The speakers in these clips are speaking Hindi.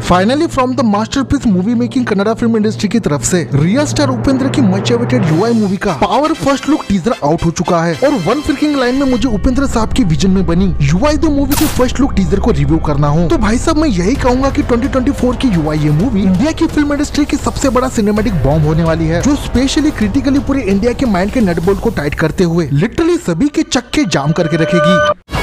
Finally from the masterpiece movie making Kannada film industry की तरफ से रियल स्टार उपेंद्र की मच अवेटेड यूआई मूवी का power first look teaser out हो चुका है और वन फ्रिकिंग लाइन में मुझे उपेंद्र साहब की विजन में बनी यूआई द मूवी के फर्स्ट लुक टीजर को रिव्यू करना हो तो भाई साहब मैं यही कहूंगा कि 2024 की यूआई ये मूवी इंडिया की फिल्म इंडस्ट्री की सबसे बड़ा सिनेमैटिक बॉम्ब होने वाली है, जो स्पेशली क्रिटिकली पूरे इंडिया के माइंड के नट बोल्ट को टाइट करते हुए लिटरली सभी के चक्के जाम करके रखेगी।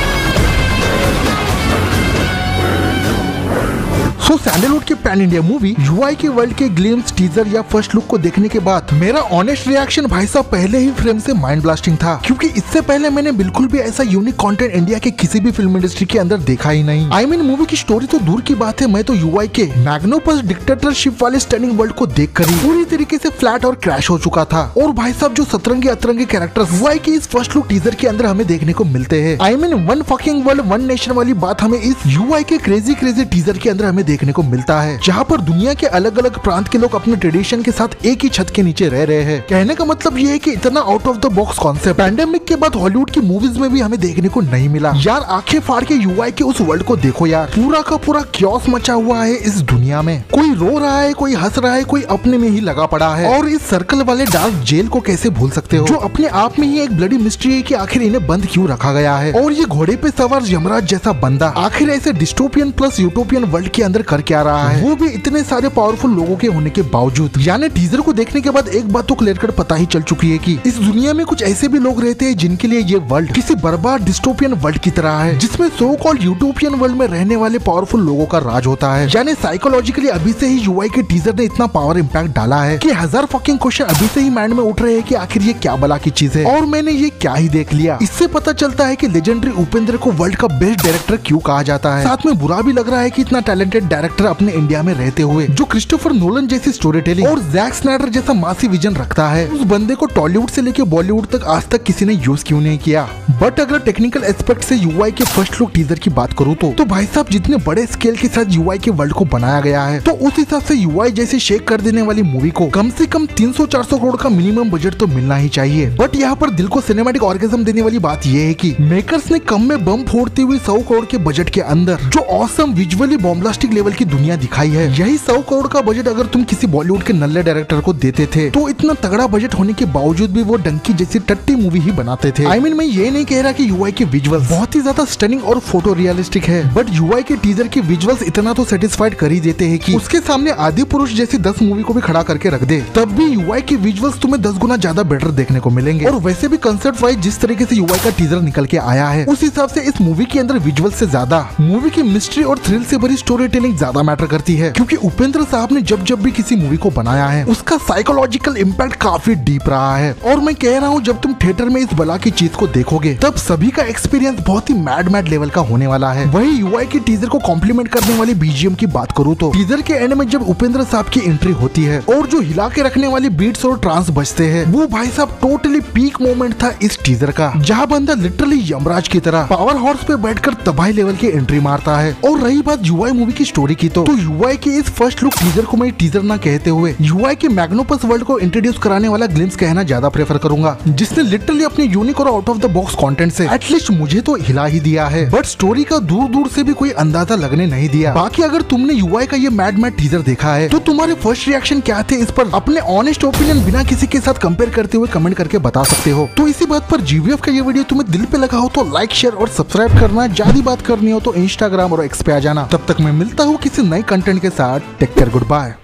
सो सैंडलवुड की पैन इंडिया मूवी यूआई के वर्ल्ड के ग्लिम्स टीजर या फर्स्ट लुक को देखने के बाद मेरा ऑनेस्ट रिएक्शन भाई साहब पहले ही फ्रेम से माइंड ब्लास्टिंग था, क्योंकि इससे पहले मैंने बिल्कुल भी ऐसा यूनिक कंटेंट इंडिया के किसी भी फिल्म इंडस्ट्री के अंदर देखा ही नहीं। आई मीन मूवी की स्टोरी तो दूर की बात है, मैं तो यूआई के मैग्नोपस डिक्टेटरशिप वाले स्टनिंग वर्ल्ड को देख कर ही पूरी तरीके से फ्लैट और क्रैश हो चुका था। और भाई साहब जो सतरंगी अतरंगी कैरेक्टर्स यूआई के इस फर्स्ट लुक टीजर के अंदर हमें देखने को मिलते हैं, I mean one fucking world one nation वाली बात हमें इस यूआई के क्रेजी क्रेजी टीजर के अंदर हमें देखने को मिलता है, जहाँ पर दुनिया के अलग अलग प्रांत के लोग अपने ट्रेडिशन के साथ एक ही छत के नीचे रह रहे हैं। कहने का मतलब ये है कि इतना out of the box concept pandemic के बाद हॉलीवुड की मूवीज में भी हमें देखने को नहीं मिला। यार आंखें फाड़ के यूआई के उस वर्ल्ड को देखो यार, पूरा का पूरा क्योस मचा हुआ है इस दुनिया में। कोई रो रहा है, कोई हंस रहा है, कोई अपने में ही लगा पड़ा है। और इस सर्कल वाले डार्क जेल को कैसे भूल सकते हो, जो अपने आप में ही एक ब्लडी मिस्ट्री है कि आखिर इन्हें बंद क्यों रखा गया है। और ये घोड़े पे सवार यमराज जैसा बंदा आखिर ऐसे डिस्टोपियन प्लस यूटोपियन वर्ल्ड के अंदर कर क्या रहा है, वो भी इतने सारे पावरफुल लोगों के होने के बावजूद। यानी टीजर को देखने के बाद एक बात तो क्लियर कट पता ही चल चुकी है कि इस दुनिया में कुछ ऐसे भी लोग रहते हैं जिनके लिए ये वर्ल्ड किसी बर्बाद डिस्टोपियन वर्ल्ड की तरह है, जिसमें सो कॉल्ड यूटोपियन वर्ल्ड में रहने वाले पावरफुल लोगों का राज होता है। यानी साइकोलॉजिकली अभी से ही यूआई के टीजर ने इतना पावर इम्पैक्ट डाला है कि हजार फकिंग क्वेश्चन अभी से ही माइंड में उठ रहे हैं कि आखिर ये क्या बला की चीज है और मैंने ये क्या ही देख लिया। इससे पता चलता है कि लेजेंडरी उपेंद्र को वर्ल्ड का बेस्ट डायरेक्टर क्यों कहा जाता है। साथ में बुरा भी लग रहा है कि इतना टैलेंटेड डायरेक्टर अपने इंडिया में रहते हुए जो क्रिस्टोफर नोलन जैसी स्टोरी टेलिंग और जैक स्नाइडर जैसा मासी विजन रखता है, उस बंदे को टॉलीवुड से लेके बॉलीवुड तक आज तक किसी ने यूज क्यों नहीं किया। बट अगर टेक्निकल एस्पेक्ट से यूआई के फर्स्ट लुक टीजर की बात करूँ तो भाई साहब जितने बड़े स्केल के साथ यूआई के वर्ल्ड को बनाया गया है, तो उस हिसाब से यूआई जैसे शेक कर देने वाली मूवी को कम से कम 300-400 करोड़ का मिनिमम बजट तो मिलना ही चाहिए। बट यहाँ पर दिल को सिनेमैटिक ऑर्गेजम देने वाली बात यह है कि मेकर्स ने कम में बम फोड़ती हुई 100 करोड़ के बजट के अंदर जो ऑसम विजुअली बॉम्ब्लास्टिक लेवल की दुनिया दिखाई है, यही 100 करोड़ का बजट अगर तुम किसी बॉलीवुड के नल्ले डायरेक्टर को देते थे तो इतना तगड़ा बजट होने के बावजूद भी वो डंकी जैसी टट्टी मूवी ही बनाते थे। आई मीन मैं ये नहीं कह रहा कि यूआई के विजुअल्स बहुत ही ज्यादा स्टनिंग और फोटो रियलिस्टिक है, बट यूआई के टीजर के विजुअल्स इतना तो सेटिस्फाइड कर ही देते हैं कि उसके सामने आदि पुरुष जैसी 10 मूवी को भी खड़ा करके रख दे, तब भी यूआई के विजुअल्स तुम्हें 10 गुना ज्यादा बेटर देखने को मिलेंगे। और वैसे भी कंसेप्ट वाइज जिस तरीके से यूआई का टीजर निकल के आया है, उस हिसाब से इस मूवी के अंदर विजुअल से ज्यादा मूवी की मिस्ट्री और थ्रिल से भरी स्टोरी टेलिंग ज्यादा मैटर करती है, क्योंकि उपेंद्र साहब ने जब भी किसी मूवी को बनाया है उसका साइकोलॉजिकल इम्पैक्ट काफी डीप रहा है। और मैं कह रहा हूँ जब तुम थिएटर में इस बला की चीज को देखोगे तब सभी का एक्सपीरियंस बहुत ही मैड लेवल का होने वाला है। वही यूआई के टीजर को कॉम्प्लीमेंट करने वाली बीजीएम की बात करूँ तो टीजर के एंड में जब उपेंद्र साहब की एंट्री होती है और जो हिला के रखने वाली बीट्स और ट्रांस बजते हैं, वो भाई साहब टोटली पीक मोमेंट था इस टीजर का, जहाँ बंदा लिटरली यमराज की तरह पावर हॉर्स पे बैठकर तबाही लेवल की एंट्री मारता है। और रही बात यूआई मूवी की स्टोरी की तो यूआई के इस फर्स्ट लुक टीजर को मैं टीजर ना कहते हुए यूआई के मैग्नोपस वर्ल्ड को इंट्रोड्यूस कराने वाला ग्लिम्स कहना ज्यादा प्रेफर करूंगा, जिसने लिटरली अपने यूनिक और out of the box content से एटलीस्ट मुझे तो हिला ही दिया है, बट स्टोरी का दूर से भी कोई अंदाजा लगने नहीं दिया। बाकी अगर तुमने यूआई का ये मैड टीजर देखा है तो तुम्हारे फर्स्ट रिएक्शन क्या थे, इस पर अपने ऑनेस्ट ओपिनियन बिना किसी के साथ कंपेयर करते हुए कमेंट करके बता सकते हो। तो इसी बात पर जीवीएफ का ये वीडियो तुम्हें दिल पे लगा हो तो लाइक शेयर और सब्सक्राइब करना, ज्यादा बात करनी हो तो इंस्टाग्राम और एक्स पे आ जाना। तब तक मैं मिलता हूँ किसी नए कंटेंट के साथ। Take care, good bye.